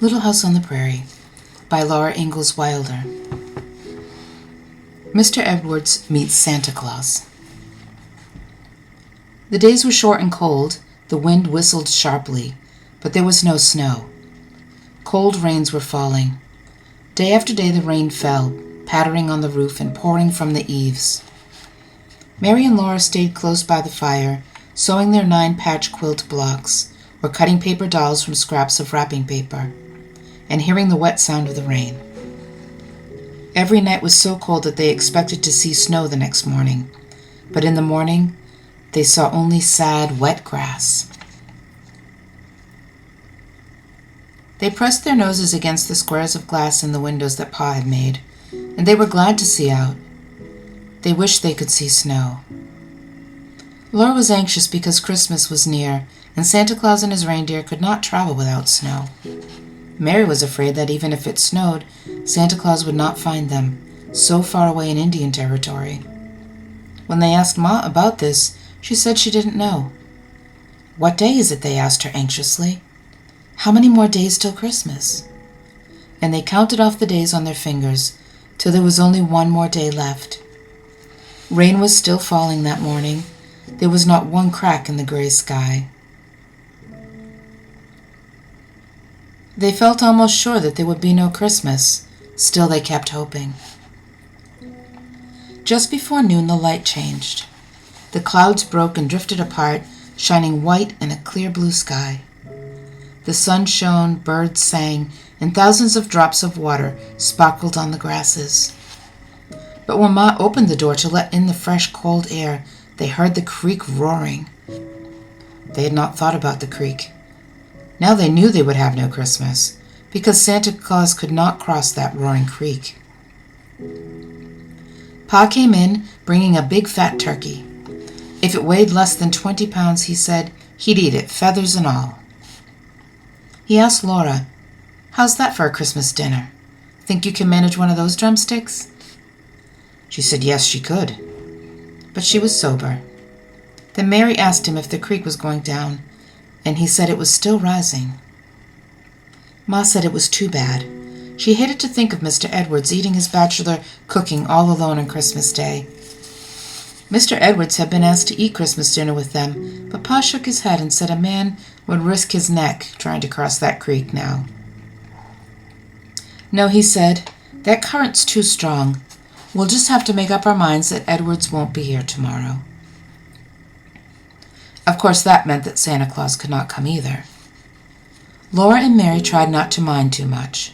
Little House on the Prairie by Laura Ingalls Wilder. Mr. Edwards Meets Santa Claus. The days were short and cold. The wind whistled sharply, but there was no snow. Cold rains were falling. Day after day the rain fell, pattering on the roof and pouring from the eaves. Mary and Laura stayed close by the fire, sewing their 9-patch quilt blocks, or cutting paper dolls from scraps of wrapping paper, and hearing the wet sound of the rain. Every night was so cold that they expected to see snow the next morning, but in the morning they saw only sad, wet grass. They pressed their noses against the squares of glass in the windows that Pa had made, and they were glad to see out. They wished they could see snow. Laura was anxious because Christmas was near, and Santa Claus and his reindeer could not travel without snow. Mary was afraid that even if it snowed, Santa Claus would not find them, so far away in Indian territory. When they asked Ma about this, she said she didn't know. "What day is it?" they asked her anxiously. "How many more days till Christmas?" And they counted off the days on their fingers, till there was only one more day left. Rain was still falling that morning. There was not one crack in the gray sky. They felt almost sure that there would be no Christmas. Still they kept hoping. Just before noon the light changed. The clouds broke and drifted apart, shining white in a clear blue sky. The sun shone, birds sang, and thousands of drops of water sparkled on the grasses. But when Ma opened the door to let in the fresh, cold air, they heard the creek roaring. They had not thought about the creek. Now they knew they would have no Christmas, because Santa Claus could not cross that roaring creek. Pa came in, bringing a big fat turkey. If it weighed less than 20 pounds, he said, he'd eat it, feathers and all. He asked Laura, "How's that for a Christmas dinner? Think you can manage one of those drumsticks?" She said yes, she could, but she was sober. Then Mary asked him if the creek was going down, and he said it was still rising. Ma said it was too bad. She hated to think of Mr. Edwards eating his bachelor cooking all alone on Christmas Day. Mr. Edwards had been asked to eat Christmas dinner with them, but Pa shook his head and said a man would risk his neck trying to cross that creek now. "No," he said, "that current's too strong. We'll just have to make up our minds that Edwards won't be here tomorrow." Of course, that meant that Santa Claus could not come either. Laura and Mary tried not to mind too much.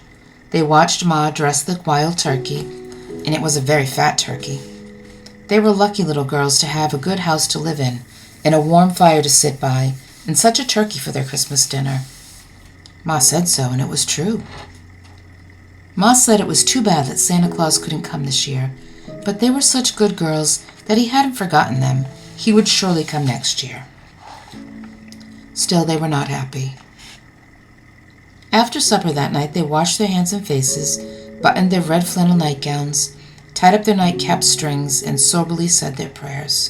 They watched Ma dress the wild turkey, and it was a very fat turkey. They were lucky little girls to have a good house to live in, and a warm fire to sit by, and such a turkey for their Christmas dinner. Ma said so, and it was true. Ma said it was too bad that Santa Claus couldn't come this year, but they were such good girls that he hadn't forgotten them. He would surely come next year. Still, they were not happy. After supper that night, they washed their hands and faces, buttoned their red flannel nightgowns, tied up their nightcap strings, and soberly said their prayers.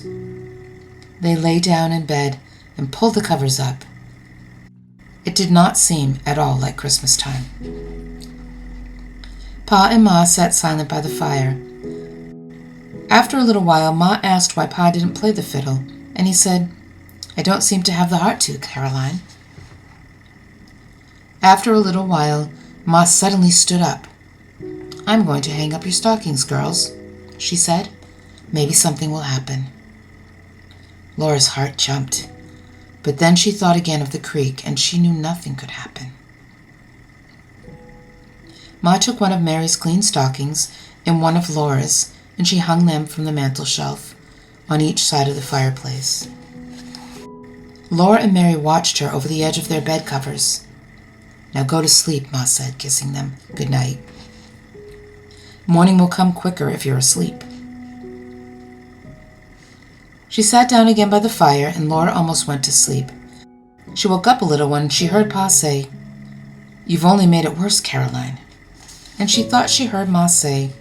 They lay down in bed and pulled the covers up. It did not seem at all like Christmas time. Pa and Ma sat silent by the fire. After a little while, Ma asked why Pa didn't play the fiddle, and he said, "I don't seem to have the heart to, Caroline." After a little while, Ma suddenly stood up. "I'm going to hang up your stockings, girls," she said. "Maybe something will happen." Laura's heart jumped, but then she thought again of the creek, and she knew nothing could happen. Ma took one of Mary's clean stockings and one of Laura's, and she hung them from the mantel shelf on each side of the fireplace. Laura and Mary watched her over the edge of their bed covers. "Now go to sleep," Ma said, kissing them good night. "Morning will come quicker if you're asleep." She sat down again by the fire, and Laura almost went to sleep. She woke up a little when she heard Pa say, "You've only made it worse, Caroline." And she thought she heard Ma say,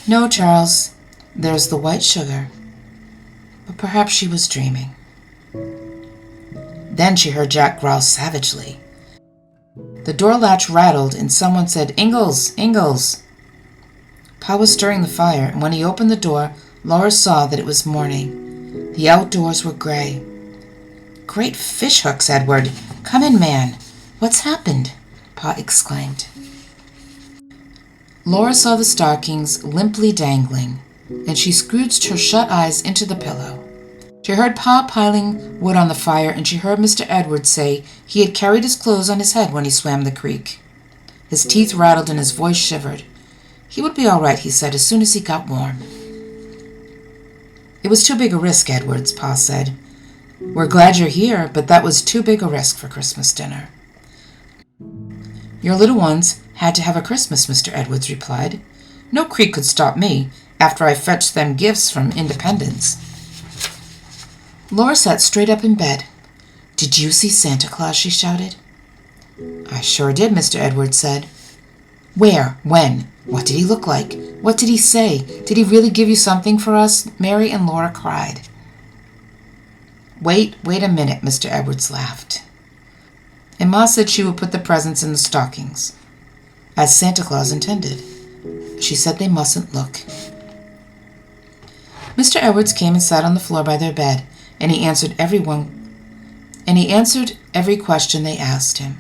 "No, Charles, there's the white sugar." But perhaps she was dreaming. Then she heard Jack growl savagely, The door latch rattled, and someone said, "Ingalls, Ingalls." Pa was stirring the fire, and when he opened the door, Laura saw that it was morning. The outdoors were gray. "Great fish hooks, Edward! Come in, man! What's happened?" Pa exclaimed. Laura saw the stockings limply dangling, and she scrooged her shut eyes into the pillow. She heard Pa piling wood on the fire, and she heard Mr. Edwards say he had carried his clothes on his head when he swam the creek. His teeth rattled and his voice shivered. He would be all right, he said, as soon as he got warm. "It was too big a risk, Edwards," Pa said. "We're glad you're here, but that was too big a risk for Christmas dinner." "Your little ones had to have a Christmas," Mr. Edwards replied. "No creek could stop me after I fetched them gifts from Independence." Laura sat straight up in bed. "Did you see Santa Claus?" she shouted. "I sure did," Mr. Edwards said. "Where? When? What did he look like? What did he say? Did he really give you something for us?" Mary and Laura cried. Wait a minute," Mr. Edwards laughed. "And Ma said she would put the presents in the stockings, as Santa Claus intended. She said they mustn't look." Mr. Edwards came and sat on the floor by their bed, and he answered every question they asked him.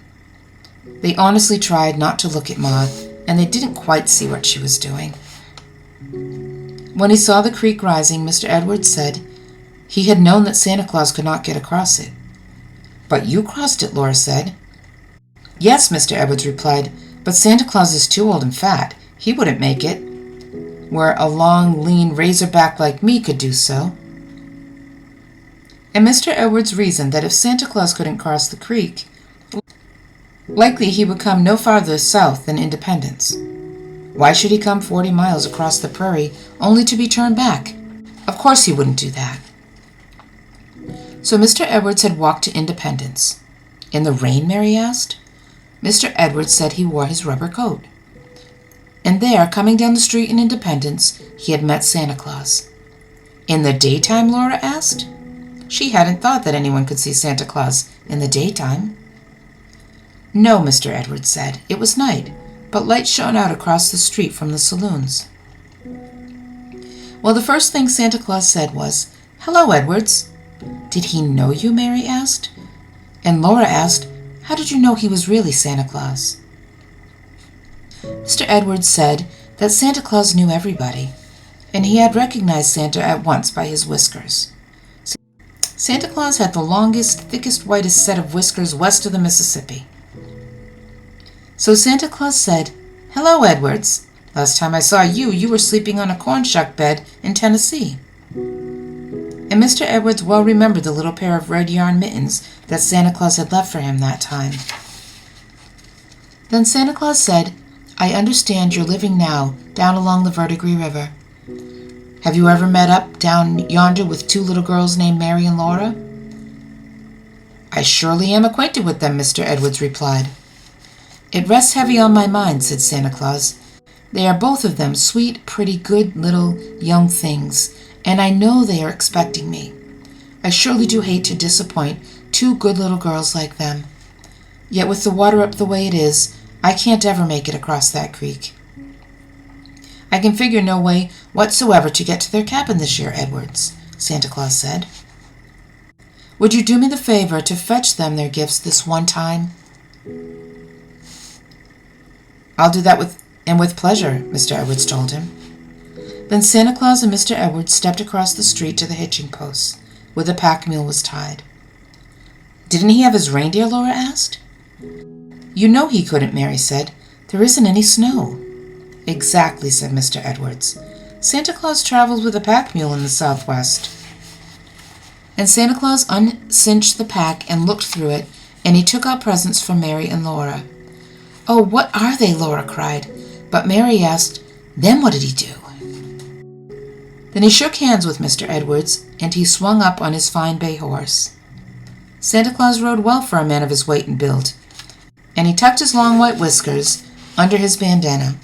They honestly tried not to look at Ma, and they didn't quite see what she was doing. When he saw the creek rising, Mr. Edwards said he had known that Santa Claus could not get across it. "But you crossed it," Laura said. "Yes," Mr. Edwards replied, "but Santa Claus is too old and fat. He wouldn't make it, where a long, lean razorback like me could do so." And Mr. Edwards reasoned that if Santa Claus couldn't cross the creek, likely he would come no farther south than Independence. Why should he come 40 miles across the prairie only to be turned back? Of course he wouldn't do that. So Mr. Edwards had walked to Independence. "In the rain?" Mary asked. Mr. Edwards said he wore his rubber coat. And there, coming down the street in Independence, he had met Santa Claus. "In the daytime?" Laura asked. She hadn't thought that anyone could see Santa Claus in the daytime. "No," Mr. Edwards said. "It was night, but lights shone out across the street from the saloons." Well, the first thing Santa Claus said was, "Hello, Edwards." "Did he know you?" Mary asked. And Laura asked, "How did you know he was really Santa Claus?" Mr. Edwards said that Santa Claus knew everybody, and he had recognized Santa at once by his whiskers. Santa Claus had the longest, thickest, whitest set of whiskers west of the Mississippi. So Santa Claus said, "Hello, Edwards. Last time I saw you, you were sleeping on a corn shuck bed in Tennessee." And Mr. Edwards well remembered the little pair of red yarn mittens that Santa Claus had left for him that time. Then Santa Claus said, "I understand you're living now down along the Verdigris River. Have you ever met up down yonder with two little girls named Mary and Laura?" "I surely am acquainted with them," Mr. Edwards replied. "It rests heavy on my mind," said Santa Claus. "They are both of them sweet, pretty, good little young things, and I know they are expecting me. I surely do hate to disappoint two good little girls like them. Yet with the water up the way it is, I can't ever make it across that creek. I can figure no way whatsoever to get to their cabin this year, Edwards," Santa Claus said. "Would you do me the favor to fetch them their gifts this one time?" "I'll do that with pleasure," Mr. Edwards told him. Then Santa Claus and Mr. Edwards stepped across the street to the hitching post, where the pack mule was tied. "Didn't he have his reindeer?" Laura asked. "You know he couldn't," Mary said. "There isn't any snow." "Exactly," said Mr. Edwards. "Santa Claus travels with a pack mule in the Southwest." And Santa Claus uncinched the pack and looked through it, and he took out presents for Mary and Laura. "Oh, what are they?" Laura cried. But Mary asked, "Then what did he do?" Then he shook hands with Mr. Edwards, and he swung up on his fine bay horse. Santa Claus rode well for a man of his weight and build, and he tucked his long white whiskers under his bandana.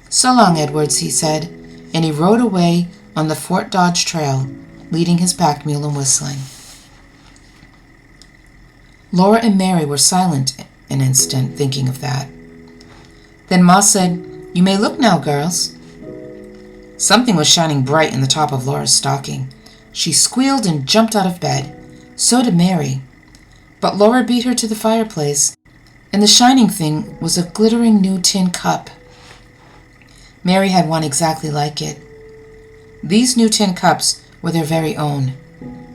"So long, Edwards," he said, and he rode away on the Fort Dodge Trail, leading his pack mule and whistling. Laura and Mary were silent an instant, thinking of that. Then Ma said, "You may look now, girls." Something was shining bright in the top of Laura's stocking. She squealed and jumped out of bed. So did Mary. But Laura beat her to the fireplace, and the shining thing was a glittering new tin cup. Mary had one exactly like it. These new tin cups were their very own.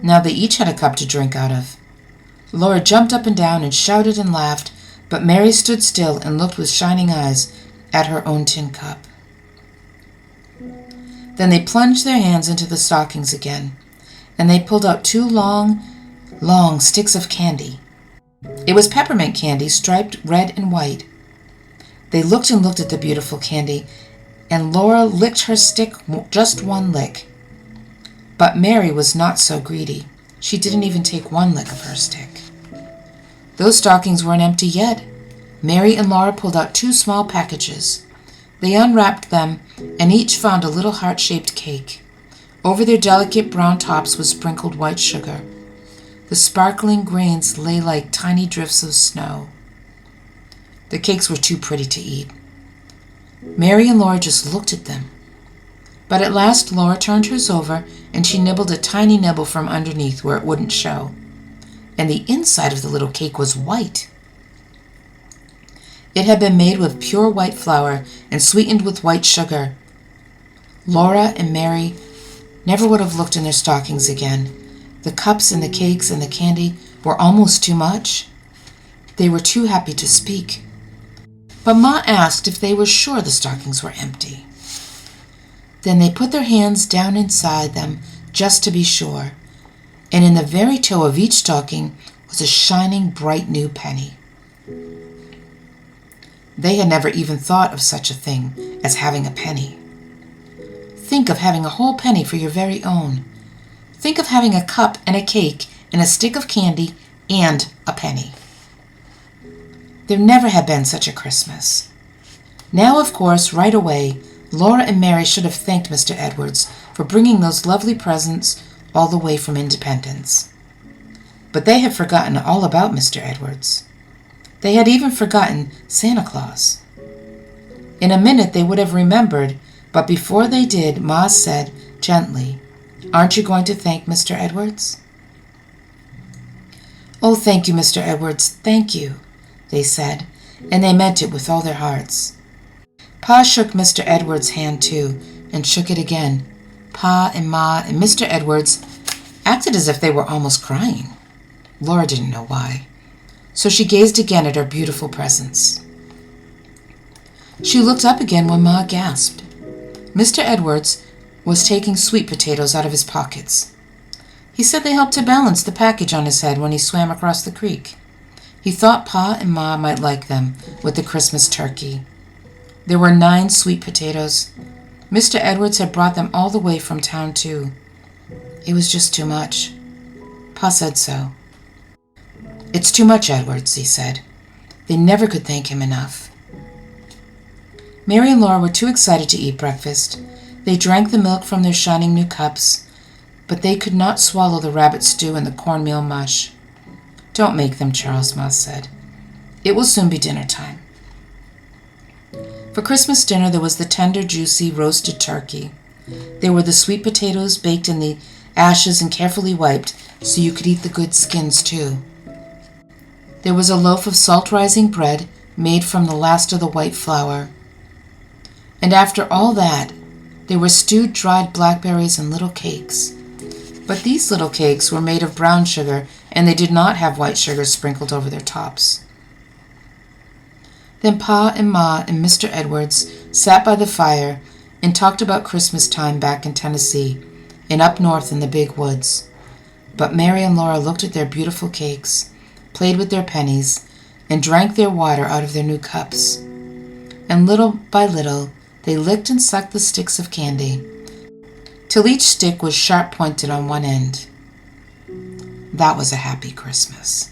Now they each had a cup to drink out of. Laura jumped up and down and shouted and laughed, but Mary stood still and looked with shining eyes at her own tin cup. Then they plunged their hands into the stockings again, and they pulled out 2 long sticks of candy. It was peppermint candy, striped red and white. They looked and looked at the beautiful candy, and Laura licked her stick just 1 lick. But Mary was not so greedy. She didn't even take 1 lick of her stick. Those stockings weren't empty yet. Mary and Laura pulled out 2 small packages. They unwrapped them, and each found a little heart-shaped cake. Over their delicate brown tops was sprinkled white sugar. The sparkling grains lay like tiny drifts of snow. The cakes were too pretty to eat. Mary and Laura just looked at them. But at last Laura turned hers over, and she nibbled a tiny nibble from underneath where it wouldn't show. And the inside of the little cake was white. It had been made with pure white flour and sweetened with white sugar. Laura and Mary never would have looked in their stockings again. The cups and the cakes and the candy were almost too much. They were too happy to speak. But Ma asked if they were sure the stockings were empty. Then they put their hands down inside them just to be sure, and in the very toe of each stocking was a shining, bright new penny. They had never even thought of such a thing as having a penny. Think of having a whole penny for your very own. Think of having a cup and a cake and a stick of candy and a penny. There never had been such a Christmas. Now, of course, right away, Laura and Mary should have thanked Mr. Edwards for bringing those lovely presents all the way from Independence. But they had forgotten all about Mr. Edwards. They had even forgotten Santa Claus. In a minute they would have remembered, but before they did, Ma said gently, "Aren't you going to thank Mr. Edwards?" "Oh, thank you, Mr. Edwards, thank you," they said, and they meant it with all their hearts. Pa shook Mr. Edwards' hand too, and shook it again. Pa and Ma and Mr. Edwards acted as if they were almost crying. Laura didn't know why, so she gazed again at her beautiful presents. She looked up again when Ma gasped. Mr. Edwards was taking sweet potatoes out of his pockets. He said they helped to balance the package on his head when he swam across the creek. He thought Pa and Ma might like them with the Christmas turkey. There were 9 sweet potatoes. Mr. Edwards had brought them all the way from town, too. It was just too much. Pa said so. "It's too much, Edwards," he said. They never could thank him enough. Mary and Laura were too excited to eat breakfast. They drank the milk from their shining new cups, but they could not swallow the rabbit stew and the cornmeal mush. "Don't make them, Charles," Ma said. "It will soon be dinner time." For Christmas dinner there was the tender, juicy, roasted turkey. There were the sweet potatoes baked in the ashes and carefully wiped so you could eat the good skins too. There was a loaf of salt-rising bread made from the last of the white flour. And after all that, there were stewed dried blackberries and little cakes. But these little cakes were made of brown sugar, and they did not have white sugar sprinkled over their tops. Then Pa and Ma and Mr. Edwards sat by the fire and talked about Christmas time back in Tennessee and up north in the big woods. But Mary and Laura looked at their beautiful cakes, played with their pennies, and drank their water out of their new cups. And little by little, they licked and sucked the sticks of candy, till each stick was sharp-pointed on one end. That was a happy Christmas.